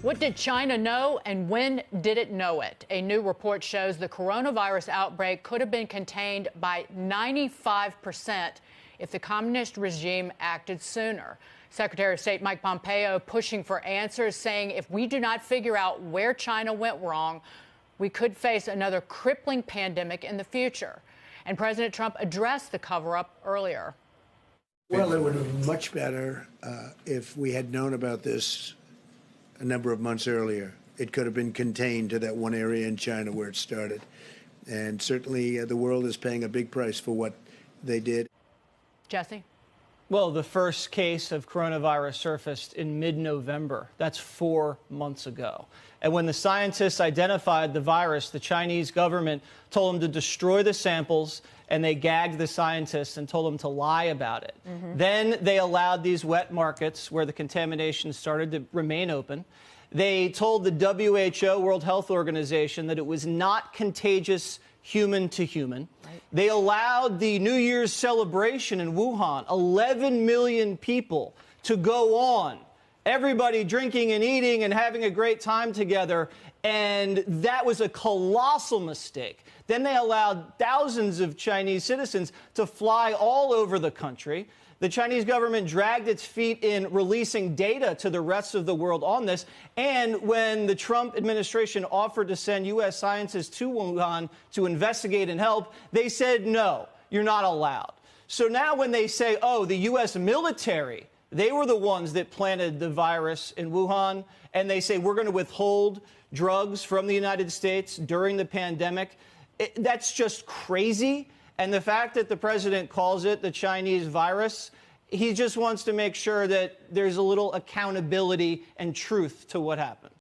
What did China know and when did it know it? A new report shows the coronavirus outbreak could have been contained by 95% if the communist regime acted sooner. Secretary of State Mike Pompeo pushing for answers, saying if we do not figure out where China went wrong, we could face another crippling pandemic in the future. And President Trump addressed the cover-up earlier. Well, it would have been much better if we had known about this a number of months earlier. It could have been contained to that one area in China where it started. And certainly the world is paying a big price for what they did. Jesse? Well, the first case of coronavirus surfaced in mid-November. That's 4 months ago. And when the scientists identified the virus, the Chinese government told them to destroy the samples, and they gagged the scientists and told them to lie about it. Then they allowed these wet markets where the contamination started to remain open. They told the WHO, World Health Organization, that it was not contagious human to human. They allowed the New Year's celebration in Wuhan, 11 million people, to go on. Everybody drinking and eating and having a great time together. And that was a colossal mistake. Then they allowed thousands of Chinese citizens to fly all over the country. The Chinese government dragged its feet in releasing data to the rest of the world on this. And when the Trump administration offered to send U.S. scientists to Wuhan to investigate and help, they said, no, you're not allowed. So now when they say, oh, the U.S. military, they were the ones that planted the virus in Wuhan, and they say we're going to withhold drugs from the United States during the pandemic, that's just crazy. And the fact that the president calls it the Chinese virus, he just wants to make sure that there's a little accountability and truth to what happened.